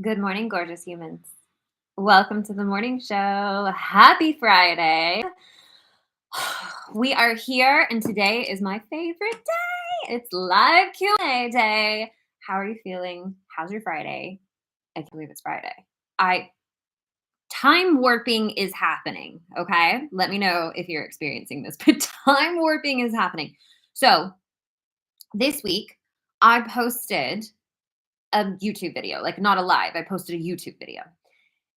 Good morning, gorgeous humans. Welcome to the morning show. Happy Friday. We are here, and today is my favorite day. It's live Q&A day. How are you feeling? How's your Friday? I can't believe it's Friday. I Time warping is happening, okay? Let me know if you're experiencing this, but time warping is happening. So, this week I posted a YouTube video, like not a live. I posted a YouTube video.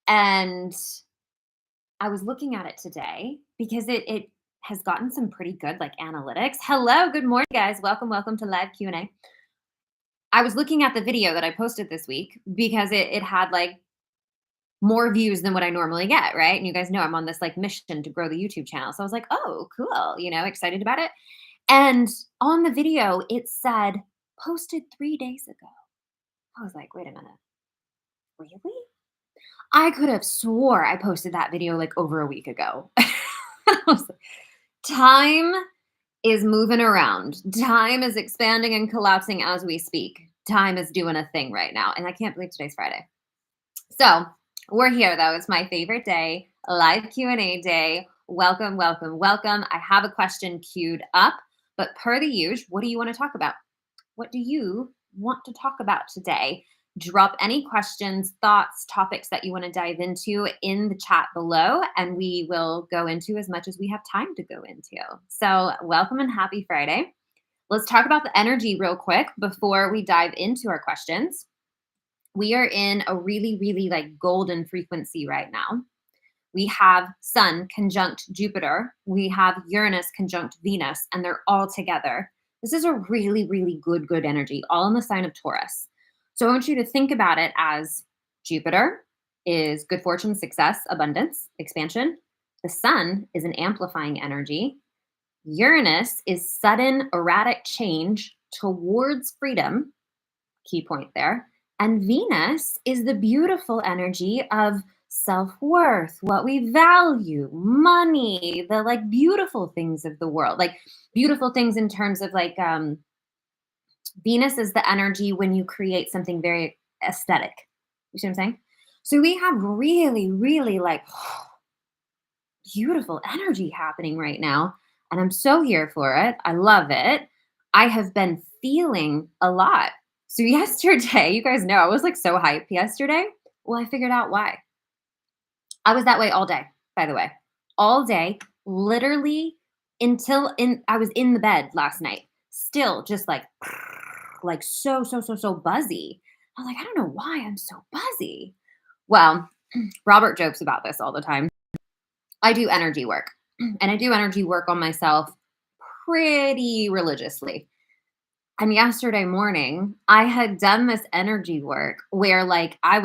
And I was looking at it today because it has gotten some pretty good like analytics. Hello, good morning, guys. Welcome to live Q&A. I was looking at the video that I posted this week because it had like more views than what I normally get, right? And you guys know I'm on this like mission to grow the YouTube channel. So I was like, oh, cool, excited about it. And on the video, it said posted 3 days ago. I was like, wait a minute, really? I could have swore I posted that video like over a week ago. I was like, time is moving around. Time is expanding and collapsing as we speak. Time is doing a thing right now. And I can't believe today's Friday. So we're here though. It's my favorite day, live Q&A day. Welcome. I have a question queued up, but per the usual, what do you want to talk about? What do you want to talk about today? Drop any questions, thoughts, topics that you want to dive into in the chat below, and we will go into as much as we have time to go into. So, welcome and happy Friday. Let's talk about the energy real quick before we dive into our questions. We are in a really like golden frequency right now. We have Sun conjunct Jupiter. We have Uranus conjunct Venus, and they're all together. This is a really good energy, all in the sign of Taurus. So I want you to think about it as Jupiter is good fortune, success, abundance, expansion. The Sun is an amplifying energy. Uranus is sudden, erratic change towards freedom. Key point there. And Venus is the beautiful energy of self-worth, what we value, money, the like beautiful things of the world. Like beautiful things in terms of like Venus is the energy when you create something very aesthetic. You see what I'm saying? So we have really like beautiful energy happening right now. And I'm so here for it. I love it. I have been feeling a lot. So yesterday, you guys know I was like so hyped yesterday. Well, I figured out why. I was that way all day, by the way. All day, literally until I was in the bed last night. Still just like so buzzy. I was like, I don't know why I'm so buzzy. Well, Robert jokes about this all the time. I do energy work, and I do energy work on myself pretty religiously. And yesterday morning, I had done this energy work where like I've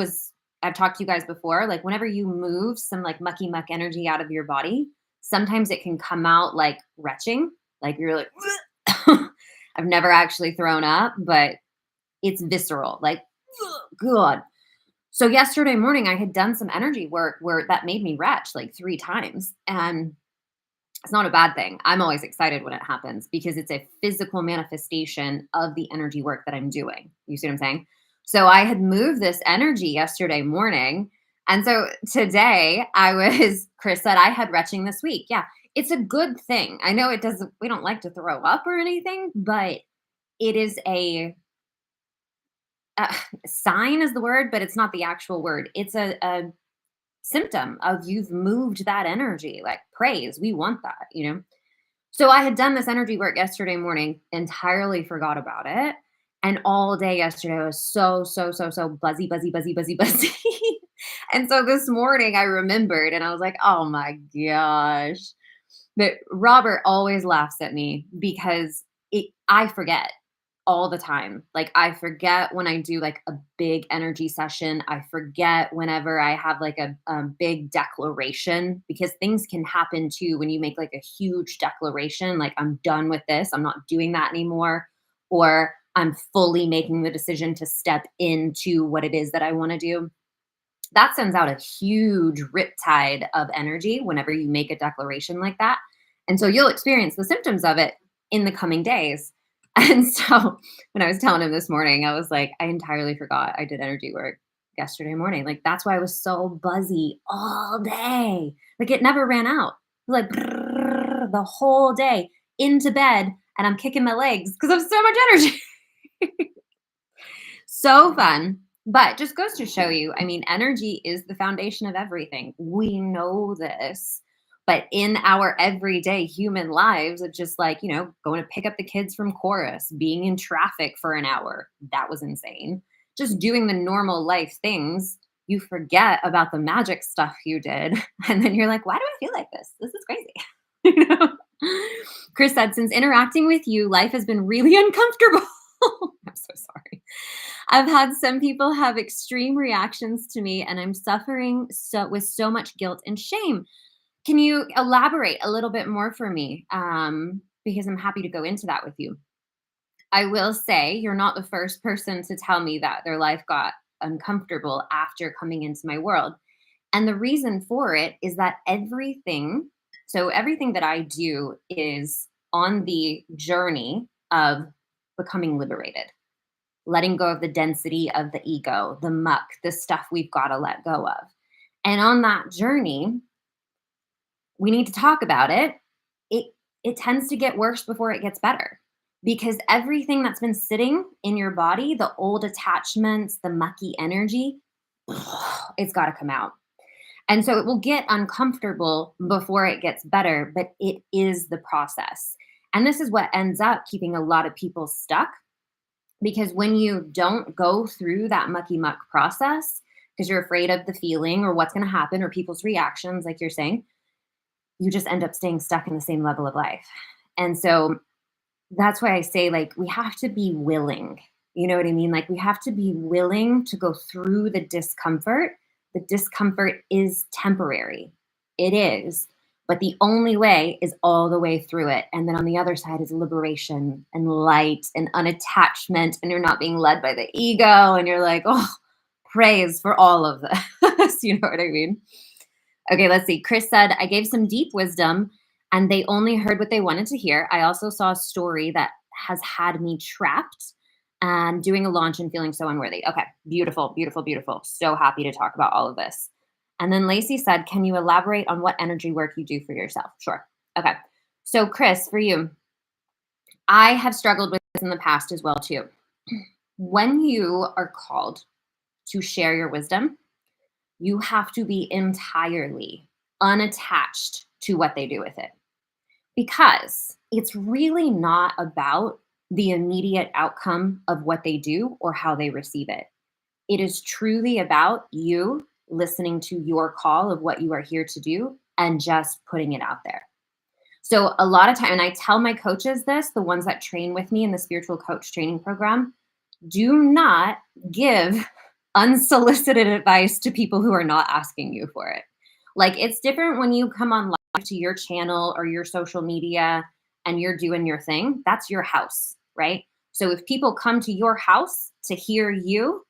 talked to you guys before, like whenever you move some like mucky muck energy out of your body, sometimes it can come out like retching, like you're like, I've never actually thrown up, but it's visceral, like, God. So yesterday morning, I had done some energy work where that made me retch like 3 times. And it's not a bad thing. I'm always excited when it happens because it's a physical manifestation of the energy work that I'm doing. You see what I'm saying? So I had moved this energy yesterday morning. And so today Chris said I had retching this week. Yeah, it's a good thing. I know we don't like to throw up or anything, but it is a sign is the word, but it's not the actual word. It's a symptom of you've moved that energy. Like praise, we want that. So I had done this energy work yesterday morning, entirely forgot about it. And all day yesterday I was so buzzy. And so this morning I remembered and I was like, oh my gosh. But Robert always laughs at me because I forget all the time. Like I forget when I do like a big energy session. I forget whenever I have like a big declaration because things can happen too when you make like a huge declaration. Like I'm done with this. I'm not doing that anymore. Or I'm fully making the decision to step into what it is that I want to do. That sends out a huge riptide of energy whenever you make a declaration like that. And so you'll experience the symptoms of it in the coming days. And so when I was telling him this morning, I was like, I entirely forgot I did energy work yesterday morning. Like, that's why I was so buzzy all day. Like, it never ran out. It was like brrrr the whole day into bed, and I'm kicking my legs because I have so much energy. So fun. But just goes to show you, I mean, energy is the foundation of everything. We know this. But in our everyday human lives, it's just like, going to pick up the kids from chorus, being in traffic for an hour. That was insane. Just doing the normal life things. You forget about the magic stuff you did. And then you're like, why do I feel like this? This is crazy. you know? Chris said, since interacting with you, life has been really uncomfortable. I'm so sorry. I've had some people have extreme reactions to me, and I'm suffering with so much guilt and shame. Can you elaborate a little bit more for me? Because I'm happy to go into that with you. I will say you're not the first person to tell me that their life got uncomfortable after coming into my world. And the reason for it is that everything that I do is on the journey of becoming liberated, letting go of the density of the ego, the muck, the stuff we've got to let go of. And on that journey, we need to talk about it. It tends to get worse before it gets better, because everything that's been sitting in your body, the old attachments, the mucky energy, it's got to come out. And so it will get uncomfortable before it gets better, but it is the process. And this is what ends up keeping a lot of people stuck, because when you don't go through that mucky muck process, because you're afraid of the feeling or what's going to happen or people's reactions, like you're saying, you just end up staying stuck in the same level of life. And so that's why I say, like, we have to be willing. You know what I mean? Like, we have to be willing to go through the discomfort. The discomfort is temporary. It is. But the only way is all the way through it. And then on the other side is liberation and light and unattachment. And you're not being led by the ego. And you're like, oh, praise for all of this. You know what I mean? Okay, let's see. Chris said, I gave some deep wisdom and they only heard what they wanted to hear. I also saw a story that has had me trapped and doing a launch and feeling so unworthy. Okay, beautiful, beautiful, beautiful. So happy to talk about all of this. And then Lacey said, can you elaborate on what energy work you do for yourself? Sure. Okay. So Chris, for you, I have struggled with this in the past as well too. When you are called to share your wisdom, you have to be entirely unattached to what they do with it, because it's really not about the immediate outcome of what they do or how they receive it. It is truly about you listening to your call of what you are here to do and just putting it out there. So a lot of time, and I tell my coaches this, the ones that train with me in the spiritual coach training program, do not give unsolicited advice to people who are not asking you for it. Like, it's different when you come on live to your channel or your social media and you're doing your thing. That's your house, right? So if people come to your house to hear you,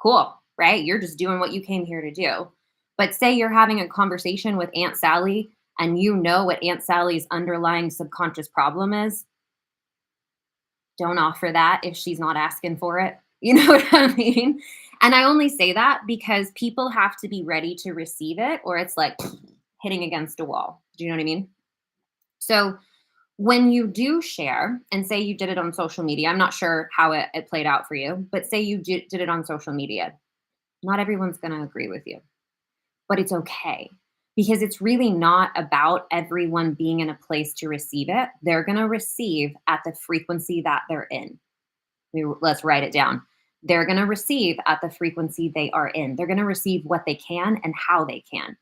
cool, right? You're just doing what you came here to do. But say you're having a conversation with Aunt Sally and you know what Aunt Sally's underlying subconscious problem is, don't offer that if she's not asking for it. You know what I mean? And I only say that because people have to be ready to receive it, or it's like hitting against a wall. Do you know what I mean? So when you do share, and say you did it on social media, I'm not sure how it played out for you, but say you did it on social media, not everyone's going to agree with you, but it's okay, because it's really not about everyone being in a place to receive it. They're going to receive at the frequency that they're in. Let's write it down. They're going to receive at the frequency they are in. They're going to receive what they can and how they can.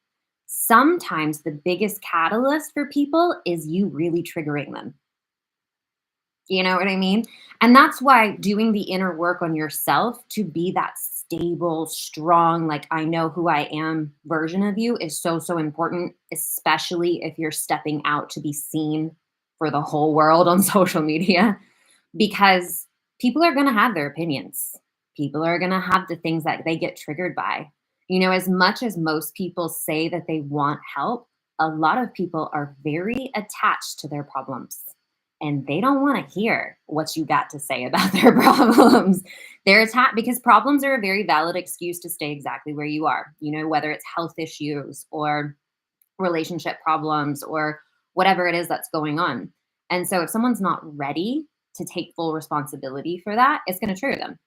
Sometimes the biggest catalyst for people is you really triggering them. You know what I mean? And that's why doing the inner work on yourself to be that stable, strong, like, I know who I am version of you is so, so important, especially if you're stepping out to be seen for the whole world on social media, because people are going to have their opinions. People are going to have the things that they get triggered by. You know, as much as most people say that they want help, a lot of people are very attached to their problems. and they don't want to hear what you got to say about their problems. They're attacked because problems are a very valid excuse to stay exactly where you are, whether it's health issues or relationship problems or whatever it is that's going on. And so if someone's not ready to take full responsibility for that, it's going to trigger them.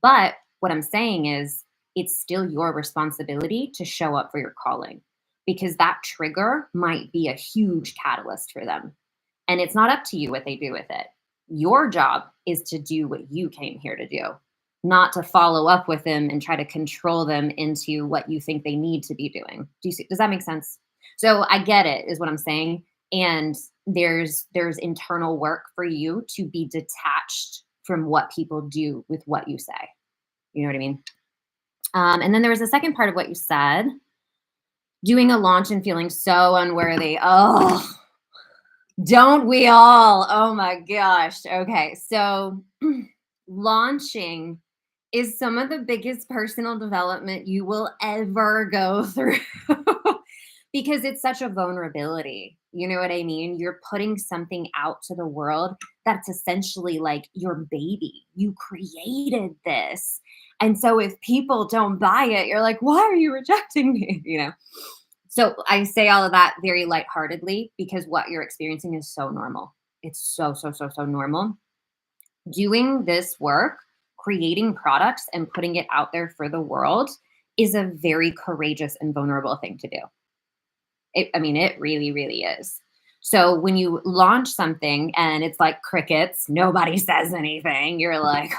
But what I'm saying is, it's still your responsibility to show up for your calling, because that trigger might be a huge catalyst for them. And it's not up to you what they do with it. Your job is to do what you came here to do, not to follow up with them and try to control them into what you think they need to be doing. Does that make sense? So I get it, is what I'm saying. And there's internal work for you to be detached from what people do with what you say. You know what I mean? And then there was a second part of what you said, doing a launch and feeling so unworthy. Oh, don't we all? Oh my gosh. Okay. So launching is some of the biggest personal development you will ever go through because it's such a vulnerability. You know what I mean? You're putting something out to the world that's essentially like your baby. You created this. And so if people don't buy it, you're like, why are you rejecting me? So I say all of that very lightheartedly because what you're experiencing is so normal. It's so, so, so, so normal. Doing this work, creating products and putting it out there for the world is a very courageous and vulnerable thing to do. It really, really is. So when you launch something and it's like crickets, nobody says anything, you're like,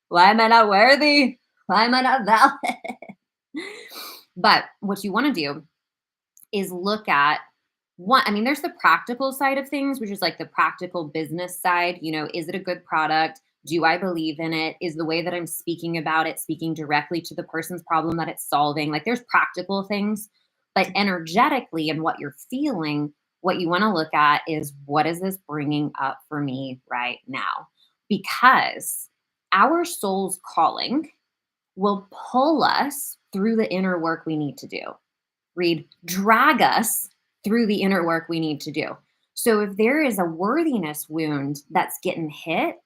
why am I not worthy? Why am I not valid? But what you want to do is look at there's the practical side of things, which is like the practical business side. Is it a good product? Do I believe in it? Is the way that I'm speaking about it speaking directly to the person's problem that it's solving? Like there's practical things, but energetically and what you're feeling, what you want to look at is, what is this bringing up for me right now? Because our soul's calling will pull us through the inner work we need to do. Drag us through the inner work we need to do. So if there is a worthiness wound that's getting hit,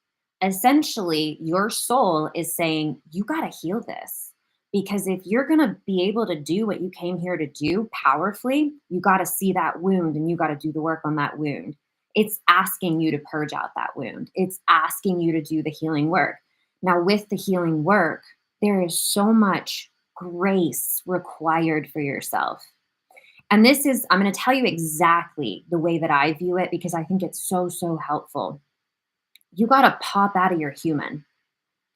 essentially your soul is saying, you got to heal this. Because if you're going to be able to do what you came here to do powerfully, you got to see that wound and you got to do the work on that wound. It's asking you to purge out that wound. It's asking you to do the healing work. Now, with the healing work, there is so much grace required for yourself. And I'm going to tell you exactly the way that I view it because I think it's so, so helpful. You got to pop out of your human.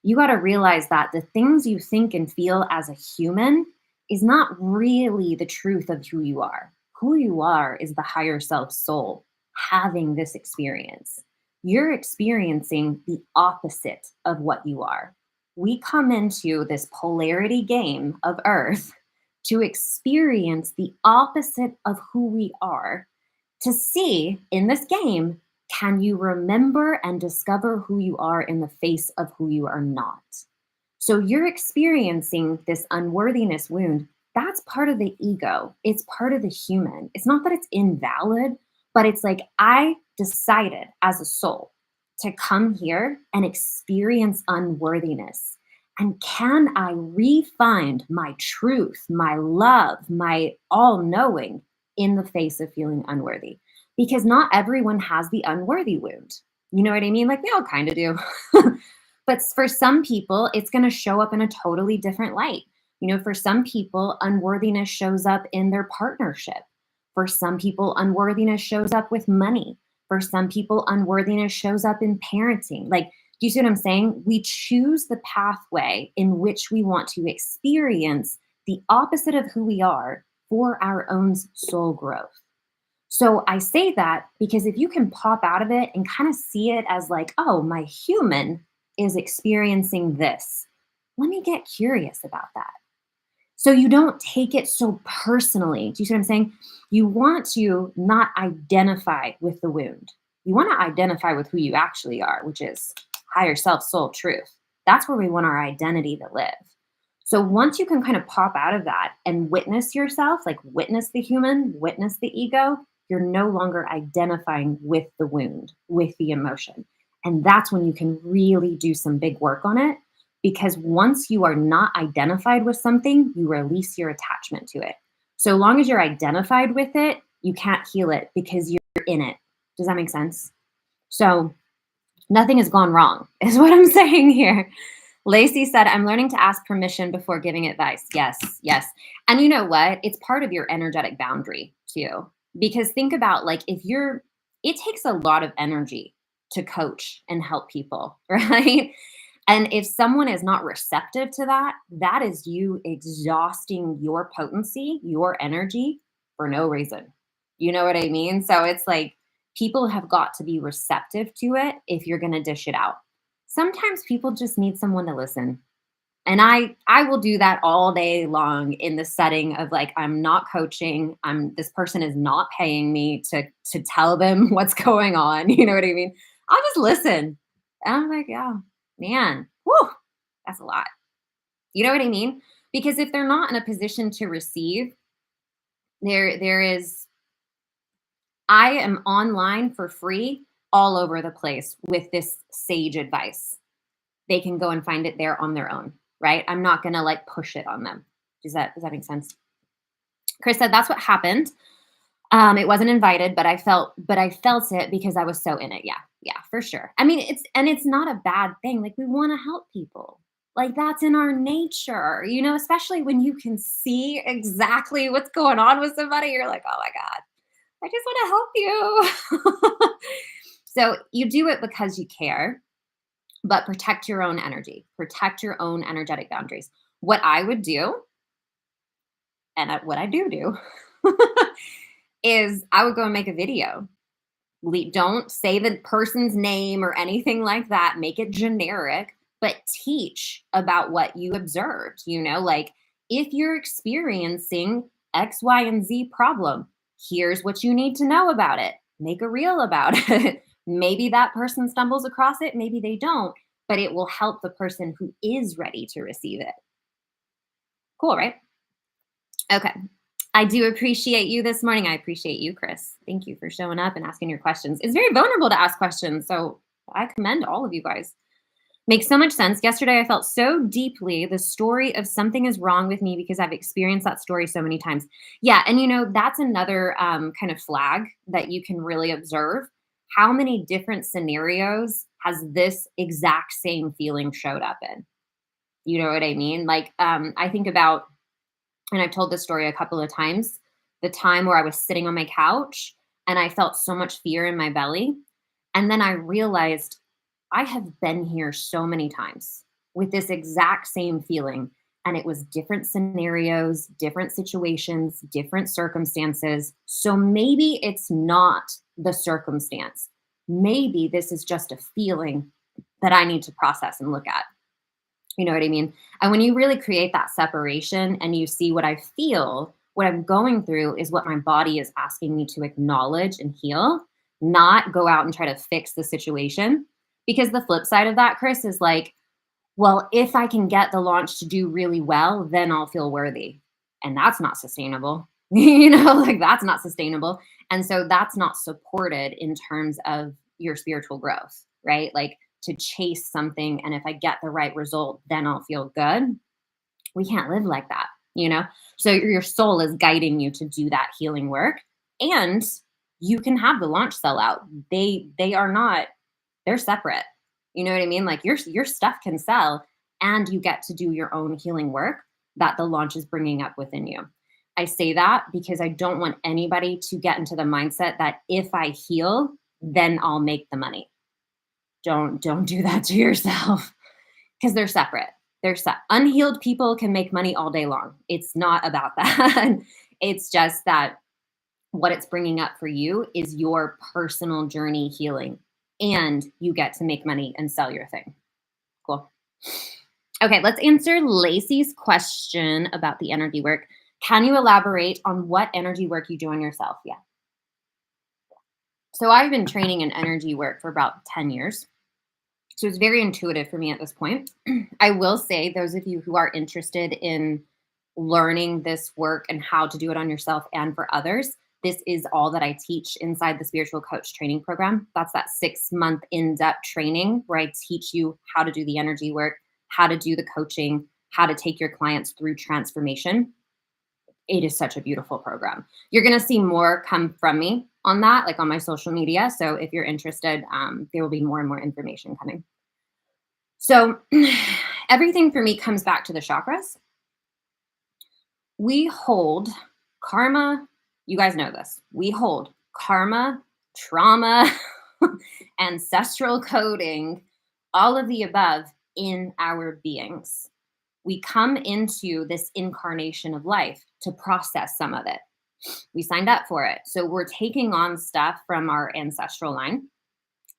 You got to realize that the things you think and feel as a human is not really the truth of who you are. Who you are is the higher self soul having this experience. You're experiencing the opposite of what you are. We come into this polarity game of Earth to experience the opposite of who we are, to see in this game, can you remember and discover who you are in the face of who you are not? So you're experiencing this unworthiness wound. That's part of the ego. It's part of the human. It's not that it's invalid, but it's like, I decided as a soul to come here and experience unworthiness. And can I re-find my truth, my love, my all-knowing in the face of feeling unworthy? Because not everyone has the unworthy wound. You know what I mean? Like we all kind of do. But for some people, it's going to show up in a totally different light. For some people, unworthiness shows up in their partnership. For some people, unworthiness shows up with money. For some people, unworthiness shows up in parenting. Like, do you see what I'm saying? We choose the pathway in which we want to experience the opposite of who we are for our own soul growth. So I say that because if you can pop out of it and kind of see it as like, oh, my human is experiencing this, let me get curious about that. So you don't take it so personally. Do you see what I'm saying? You want to not identify with the wound. You want to identify with who you actually are, which is higher self, soul, truth. That's where we want our identity to live. So once you can kind of pop out of that and witness yourself, like witness the human, witness the ego, you're no longer identifying with the wound, with the emotion. And that's when you can really do some big work on it. Because once you are not identified with something, you release your attachment to it. So long as you're identified with it, you can't heal it because you're in it. Does that make sense? So nothing has gone wrong, is what I'm saying here. Lacey said, I'm learning to ask permission before giving advice. Yes, yes. And you know what? It's part of your energetic boundary too. Because think about like it takes a lot of energy to coach and help people, right? And if someone is not receptive to that, that is you exhausting your potency, your energy for no reason. You know what I mean? So it's like people have got to be receptive to it if you're going to dish it out. Sometimes people just need someone to listen. And I will do that all day long in the setting of like I'm not coaching. This person is not paying me to tell them what's going on. You know what I mean? I'll just listen. And I'm like, yeah, man, whew, that's a lot. You know what I mean? Because if they're not in a position to receive, there is I am online for free all over the place with this sage advice. They can go and find it there on their own, right? I'm not gonna like push it on them. Does that make sense? Chris said that's what happened. It wasn't invited, but I felt it because I was so in it. Yeah, yeah, for sure. I mean, it's not a bad thing. Like we want to help people. Like that's in our nature, especially when you can see exactly what's going on with somebody. You're like, oh my God, I just want to help you. So you do it because you care, but protect your own energy, protect your own energetic boundaries. What I would do, and what I do, is I would go and make a video. Don't say the person's name or anything like that. Make it generic, but teach about what you observed. Like if you're experiencing X, Y, and Z problem, here's what you need to know about it. Make a reel about it. Maybe that person stumbles across it, maybe they don't, but it will help the person who is ready to receive it. Cool, right? Okay. I do appreciate you this morning. I appreciate you, Chris. Thank you for showing up and asking your questions. It's very vulnerable to ask questions, so I commend all of you guys. Makes so much sense. Yesterday, I felt so deeply the story of something is wrong with me because I've experienced that story so many times. Yeah, and that's another kind of flag that you can really observe. How many different scenarios has this exact same feeling showed up in? You know what I mean? Like, I think about, and I've told this story a couple of times, the time where I was sitting on my couch and I felt so much fear in my belly. And then I realized I have been here so many times with this exact same feeling. And it was different scenarios, different situations, different circumstances. So maybe it's not the circumstance. Maybe this is just a feeling that I need to process and look at. You know what I mean? And when you really create that separation and you see what I feel, what I'm going through is what my body is asking me to acknowledge and heal, not go out and try to fix the situation. Because the flip side of that, Chris, is like, well, if I can get the launch to do really well, then I'll feel worthy. And that's not sustainable. Like that's not sustainable. And so that's not supported in terms of your spiritual growth, right? Like to chase something. And if I get the right result, then I'll feel good. We can't live like that. So your soul is guiding you to do that healing work. And you can have the launch sell out. They are not, they're separate. You know what I mean? Like your stuff can sell and you get to do your own healing work that the launch is bringing up within you. I say that because I don't want anybody to get into the mindset that if I heal, then I'll make the money. Don't do that to yourself because they're separate. Unhealed people can make money all day long. It's not about that. It's just that what it's bringing up for you is your personal journey healing, and you get to make money and sell your thing. Cool. Okay, let's answer Lacey's question about the energy work. Can you elaborate on what energy work you do on yourself? Yeah. So I've been training in energy work for about 10 years. So it's very intuitive for me at this point. I will say, those of you who are interested in learning this work and how to do it on yourself and for others, This is all that I teach inside the spiritual coach training program. That's that 6-month in-depth training where I teach you how to do the energy work, how to do the coaching, how to take your clients through transformation. It is such a beautiful program. You're going to see more come from me on that, like on my social media. So if you're interested, there will be more and more information coming. So everything for me comes back to the chakras. We hold karma. You guys know this. We hold karma, trauma, ancestral coding, all of the above in our beings. We come into this incarnation of life to process some of it. We signed up for it. So we're taking on stuff from our ancestral line.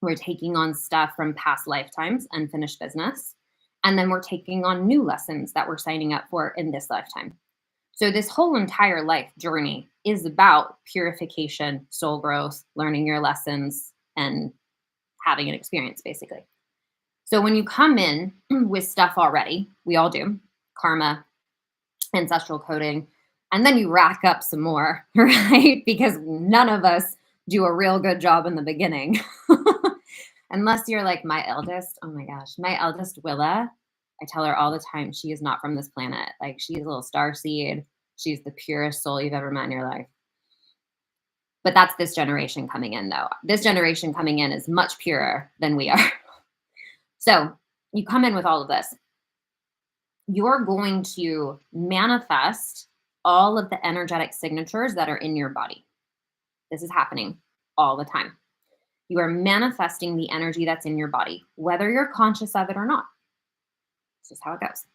We're taking on stuff from past lifetimes, unfinished business. And then we're taking on new lessons that we're signing up for in this lifetime. So this whole entire life journey is about purification, soul growth, learning your lessons, and having an experience, basically. So when you come in with stuff already, we all do, karma, ancestral coding, and then you rack up some more, right? Because none of us do a real good job in the beginning. Unless you're like my eldest. Oh my gosh, my eldest Willa, I tell her all the time, she is not from this planet. Like, she's a little star seed. She's the purest soul you've ever met in your life. But that's this generation coming in, though. This generation coming in is much purer than we are. So you come in with all of this. You're going to manifest all of the energetic signatures that are in your body. This is happening all the time. You are manifesting the energy that's in your body, whether you're conscious of it or not. This is how it goes.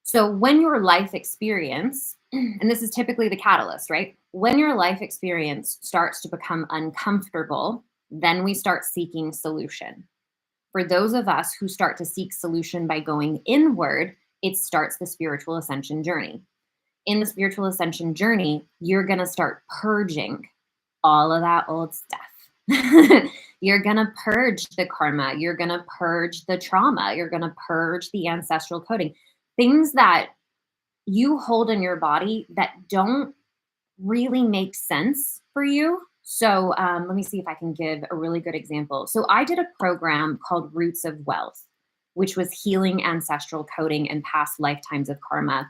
So when your life experience, and this is typically the catalyst, right? When your life experience starts to become uncomfortable, then we start seeking solution. For those of us who start to seek solution by going inward, it starts the spiritual ascension journey. In the spiritual ascension journey, you're going to start purging all of that old stuff. You're going to purge the karma. You're going to purge the trauma. You're going to purge the ancestral coding. Things that you hold in your body that don't really make sense for you. So let me see if I can give a really good example. So I did a program called Roots of Wealth, which was healing ancestral coding and past lifetimes of karma,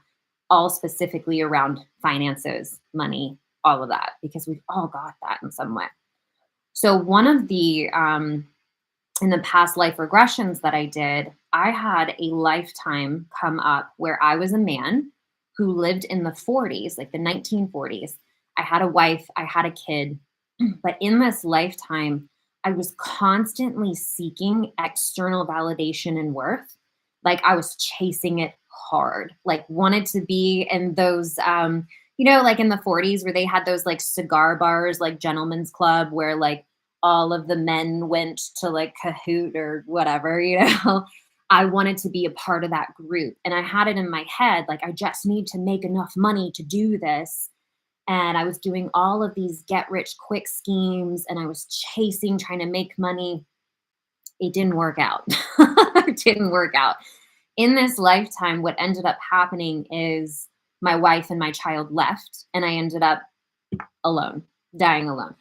all specifically around finances, money, all of that, because we've all got that in some way. So one of the, in the past life regressions that I did, I had a lifetime come up where I was a man who lived in the 40s, like the 1940s. I had a wife, I had a kid, but in this lifetime, I was constantly seeking external validation and worth. Like, I was chasing it hard, like wanted to be in those, like in the 40s where they had those like cigar bars, like Gentlemen's Club, where like all of the men went to like Kahoot or whatever, I wanted to be a part of that group. And I had it in my head, like, I just need to make enough money to do this. And I was doing all of these get rich quick schemes, and I was chasing, trying to make money. It didn't work out. It didn't work out. In this lifetime, what ended up happening is my wife and my child left, and I ended up alone, dying alone.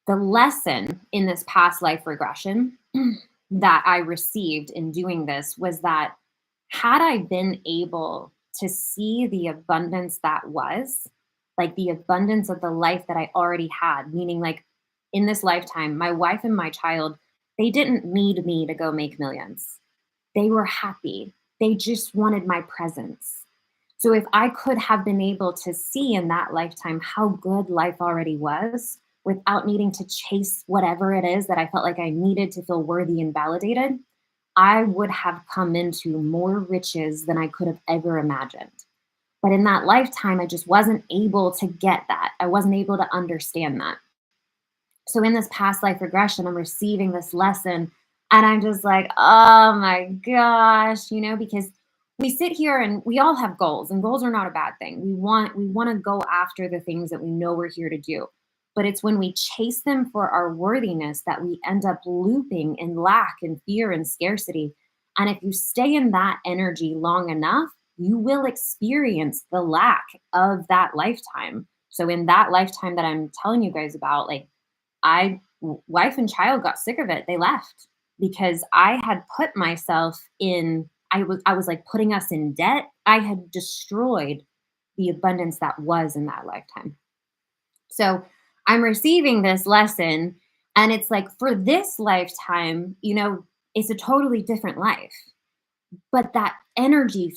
The lesson in this past life regression that I received in doing this was that had I been able to see the abundance that was, like the abundance of the life that I already had, meaning like in this lifetime, my wife and my child, they didn't need me to go make millions. They were happy. They just wanted my presence. So if I could have been able to see in that lifetime how good life already was without needing to chase whatever it is that I felt like I needed to feel worthy and validated, I would have come into more riches than I could have ever imagined. But in that lifetime, I just wasn't able to get that. I wasn't able to understand that. So in this past life regression, I'm receiving this lesson, and I'm just like, oh my gosh, because we sit here and we all have goals, and goals are not a bad thing. We want to go after the things that we know we're here to do. But it's when we chase them for our worthiness that we end up looping in lack and fear and scarcity. And if you stay in that energy long enough, you will experience the lack of that lifetime. So in that lifetime that I'm telling you guys about, like, wife and child got sick of it. They left because I had put myself in, I was like putting us in debt. I had destroyed the abundance that was in that lifetime. So I'm receiving this lesson, and it's like for this lifetime, it's a totally different life. But that energy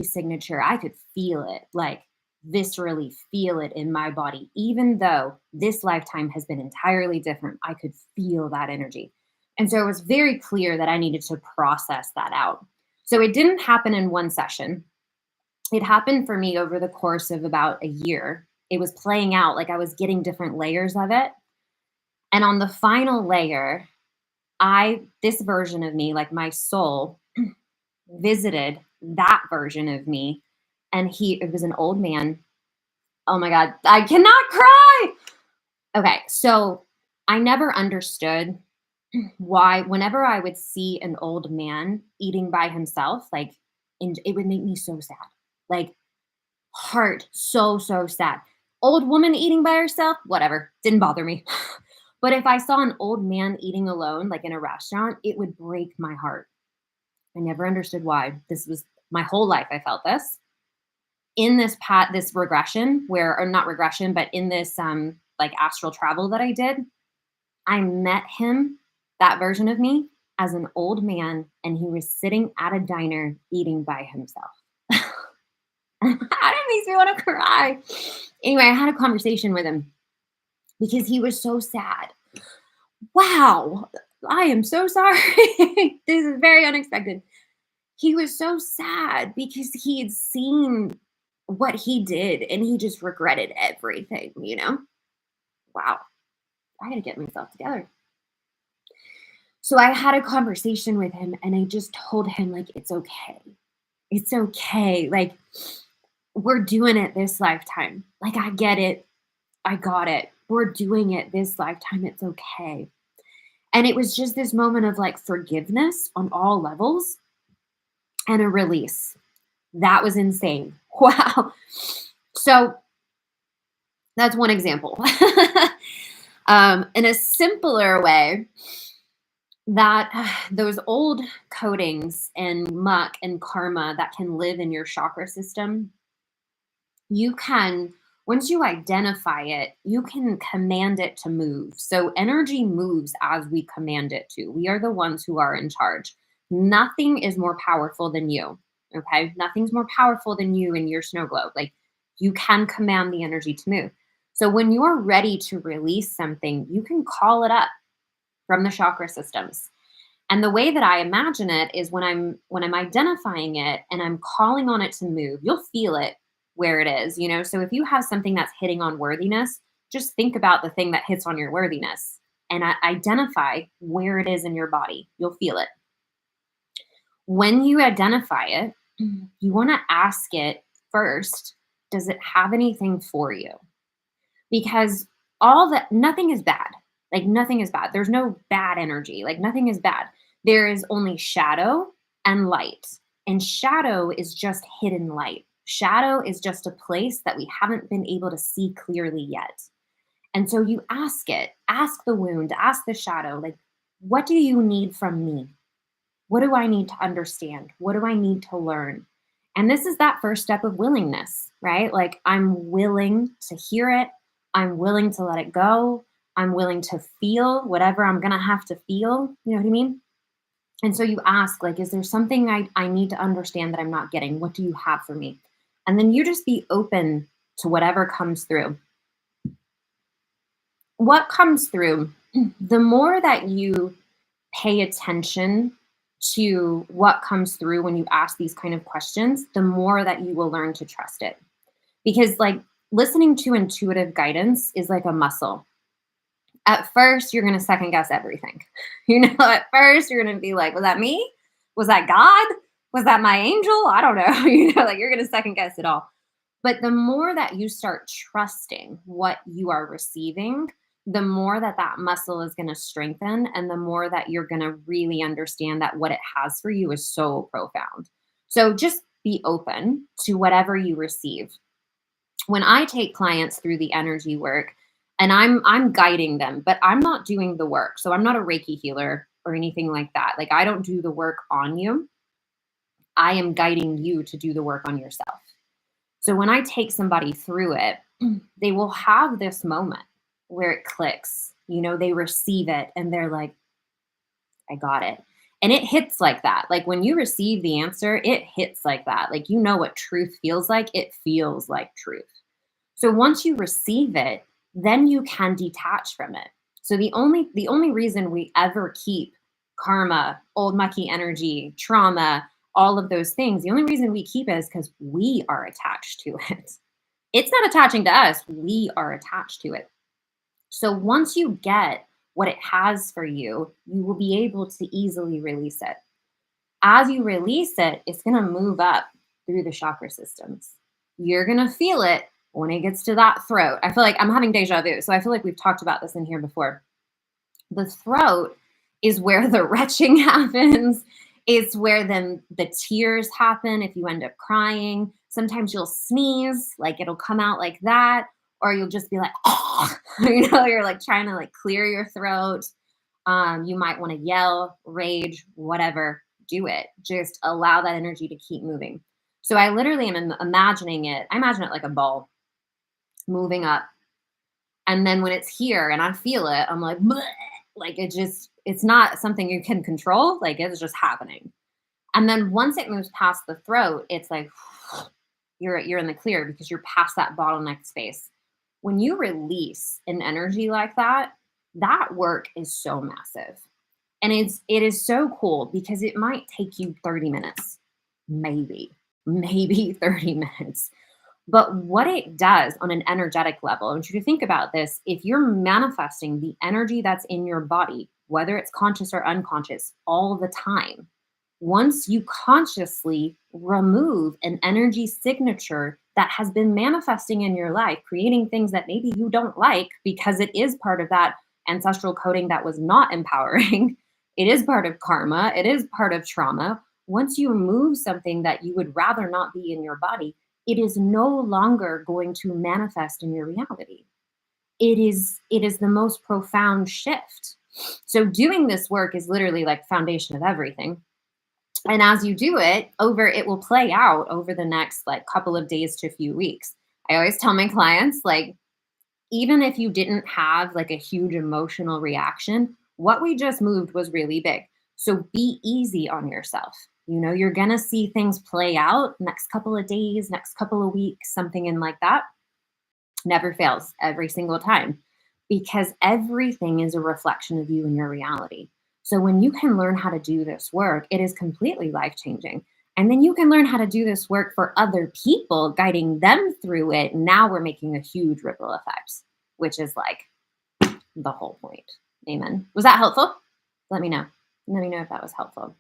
signature, I could feel it, like viscerally feel it in my body. Even though this lifetime has been entirely different, I could feel that energy. And so it was very clear that I needed to process that out. So it didn't happen in one session. It happened for me over the course of about a year. It was playing out, like I was getting different layers of it. And on the final layer, this version of me, like my soul, visited that version of me, and it was an old man. Oh my god, I cannot cry. Okay, so I never understood why whenever I would see an old man eating by himself, like, it would make me so sad. Like, heart so sad. Old woman eating by herself, whatever, didn't bother me. But if I saw an old man eating alone, like in a restaurant, it would break my heart. I never understood why. This was my whole life. I felt this in this regression, or not regression, but in this like astral travel that I did. I met him, that version of me, as an old man, and he was sitting at a diner eating by himself. That makes me want to cry. Anyway, I had a conversation with him because he was so sad. Wow, I am so sorry. This is very unexpected. He was so sad because he had seen what he did and he just regretted everything. Wow, I got to get myself together. So I had a conversation with him and I just told him, like, it's okay. It's okay. Like, we're doing it this lifetime. Like, I get it. I got it. We're doing it this lifetime. It's okay. And it was just this moment of like forgiveness on all levels and a release. That was insane. Wow. So that's one example. In a simpler way, that those old codings and muck and karma that can live in your chakra system, you can, once you identify it, you can command it to move. So energy moves as we command it to. We are the ones who are in charge. Nothing is more powerful than you. Okay. Nothing's more powerful than you and your snow globe. Like, you can command the energy to move. So when you're ready to release something, you can call it up from the chakra systems. And the way that I imagine it is when I'm identifying it and I'm calling on it to move, you'll feel it where it is. So if you have something that's hitting on worthiness, just think about the thing that hits on your worthiness and identify where it is in your body. You'll feel it. When you identify it, you want to ask it first, does it have anything for you? Because nothing is bad. Like, nothing is bad. There's no bad energy. Like, nothing is bad. There is only shadow and light. And shadow is just hidden light. Shadow is just a place that we haven't been able to see clearly yet. And so you ask it, ask the wound, ask the shadow, like, what do you need from me? What do I need to understand? What do I need to learn? And this is that first step of willingness, right? Like, I'm willing to hear it. I'm willing to let it go. I'm willing to feel whatever I'm going to have to feel. You know what I mean? And so you ask, like, is there something I need to understand that I'm not getting? What do you have for me? And then you just be open to whatever comes through. What comes through, the more that you pay attention to what comes through when you ask these kind of questions, the more that you will learn to trust it. Because, like, listening to intuitive guidance is like a muscle. At first, you're going to second guess everything. At first, you're going to be like, was that me? Was that God? Was that my angel? I don't know. Like, you're going to second guess it all. But the more that you start trusting what you are receiving, the more that muscle is going to strengthen, and the more that you're going to really understand that what it has for you is so profound. So just be open to whatever you receive. when I take clients through the energy work, and I'm guiding them, but I'm not doing the work. So I'm not a Reiki healer or anything like that. Like I don't do the work on you. I am guiding you to do the work on yourself. So when I take somebody through it, they will have this moment where it clicks. They receive it and they're like, I got it. And it hits like that. Like when you receive the answer, it hits like that. Like what truth feels like. It feels like truth. So once you receive it, then you can detach from it. So the only reason we ever keep karma, old mucky energy, trauma, all of those things, the only reason we keep it is because we are attached to it. It's not attaching to us, we are attached to it. So once you get what it has for you, you will be able to easily release it. As you release it, it's going to move up through the chakra systems. You're going to feel it when it gets to that throat. I feel like I'm having deja vu. So I feel like we've talked about this in here before. The throat is where the retching happens. It's where then the tears happen if you end up crying. Sometimes you'll sneeze, like it'll come out like that, or you'll just be like, oh, you're like trying to like clear your throat. You might want to yell, rage, whatever, do it. Just allow that energy to keep moving. So I literally am imagining it. I imagine it like a ball moving up. And then when it's here and I feel it, I'm like, bleh, like it's not something you can control. Like it's just happening. And then once it moves past the throat, it's like you're in the clear because you're past that bottleneck space. When you release an energy like that, that work is so massive. And it is so cool because it might take you 30 minutes, maybe 30 minutes. But what it does on an energetic level, I want you to think about this. If you're manifesting the energy that's in your body, whether it's conscious or unconscious, all the time, once you consciously remove an energy signature that has been manifesting in your life, creating things that maybe you don't like because it is part of that ancestral coding that was not empowering, it is part of karma, it is part of trauma. Once you remove something that you would rather not be in your body, it is no longer going to manifest in your reality. It is the most profound shift. So doing this work is literally like foundation of everything. And as you do it it will play out over the next like couple of days to a few weeks. I always tell my clients, like, even if you didn't have like a huge emotional reaction, what we just moved was really big. So be easy on yourself. You're going to see things play out next couple of days, next couple of weeks, something in like that. Never fails every single time because everything is a reflection of you and your reality. So when you can learn how to do this work, it is completely life-changing. And then you can learn how to do this work for other people, guiding them through it. Now we're making a huge ripple effect, which is like the whole point. Amen. Was that helpful? Let me know. Let me know if that was helpful.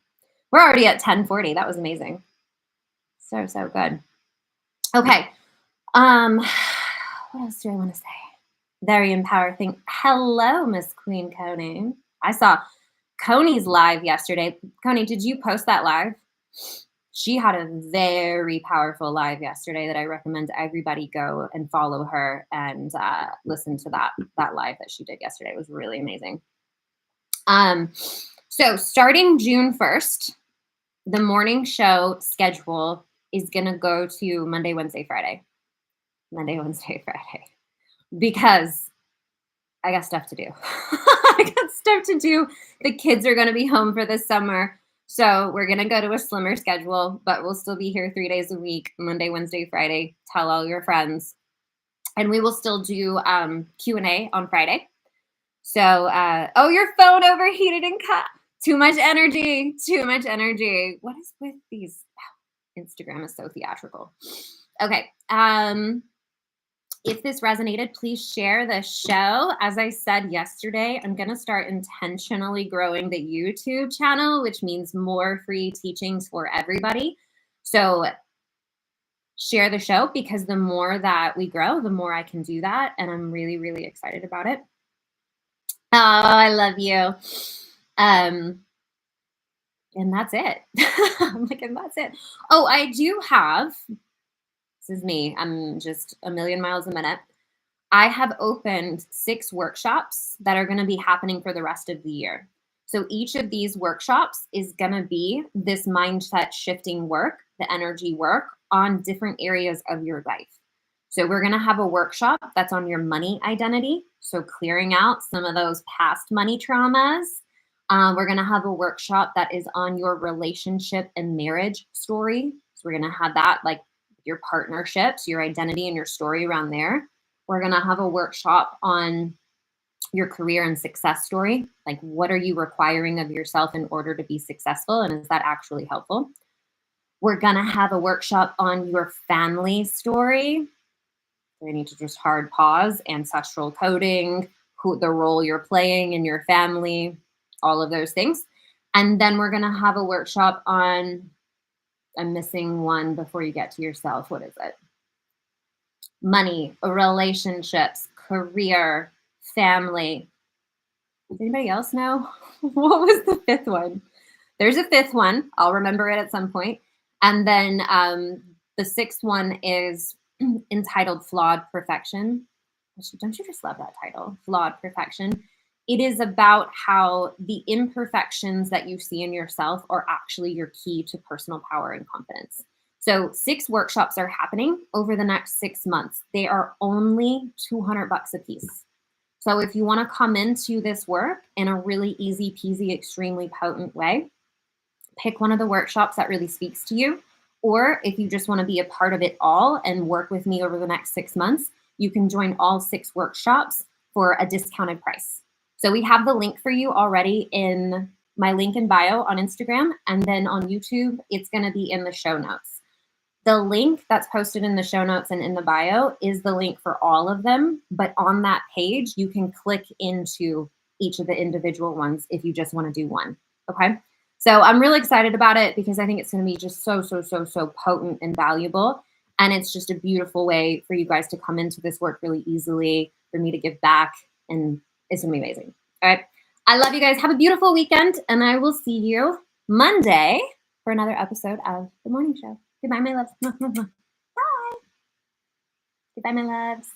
We're already at 10:40. That was amazing. So good. Okay. What else do I want to say? Very empowered thing. Hello, Miss Queen Coney. I saw Coney's live yesterday. Coney, did you post that live? She had a very powerful live yesterday that I recommend everybody go and follow her and listen to that live that she did yesterday. It was really amazing. So starting June 1st, the morning show schedule is going to go to Monday, Wednesday, Friday. Monday, Wednesday, Friday. Because I got stuff to do. I got stuff to do. The kids are going to be home for the summer. So we're going to go to a slimmer schedule, but we'll still be here 3 days a week, Monday, Wednesday, Friday. Tell all your friends. And we will still do Q&A on Friday. So, your phone overheated and cut. Too much energy. What is with these? Instagram is so theatrical. Okay. If this resonated, please share the show. As I said yesterday, I'm going to start intentionally growing the YouTube channel, which means more free teachings for everybody. So share the show because the more that we grow, the more I can do that. And I'm really, really excited about it. Oh, I love you. And that's it. I'm like, and that's it. Oh, I do have This is me. I'm just a million miles a minute. I have opened 6 workshops that are going to be happening for the rest of the year. So each of these workshops is going to be this mindset shifting work, the energy work on different areas of your life. So we're going to have a workshop that's on your money identity. So clearing out some of those past money traumas. We're going to have a workshop that is on your relationship and marriage story. So we're going to have that like your partnerships, your identity and your story around there. We're going to have a workshop on your career and success story. Like, what are you requiring of yourself in order to be successful? And is that actually helpful? We're going to have a workshop on your family story. We need to just hard pause, ancestral coding, who the role you're playing in your family, all of those things. And then we're going to have a workshop on, I'm missing one before you get to yourself. What is it? Money, relationships, career, family. Does anybody else know? What was the 5th one? There's a 5th one. I'll remember it at some point. And then the 6th one is entitled Flawed Perfection. Don't you just love that title? Flawed Perfection. It is about how the imperfections that you see in yourself are actually your key to personal power and confidence. So 6 workshops are happening over the next 6 months. They are only $200 a piece. So if you want to come into this work in a really easy peasy, extremely potent way, pick one of the workshops that really speaks to you. Or if you just want to be a part of it all and work with me over the next 6 months, you can join all 6 workshops for a discounted price. So we have the link for you already in my link in bio on Instagram. And then on YouTube, it's going to be in the show notes. The link that's posted in the show notes and in the bio is the link for all of them. But on that page, you can click into each of the individual ones if you just want to do one. Okay. So I'm really excited about it because I think it's going to be just so potent and valuable. And it's just a beautiful way for you guys to come into this work really easily, for me to give back. And it's going to be amazing. All right. I love you guys. Have a beautiful weekend. And I will see you Monday for another episode of The Morning Show. Goodbye, my loves. Bye. Goodbye, my loves.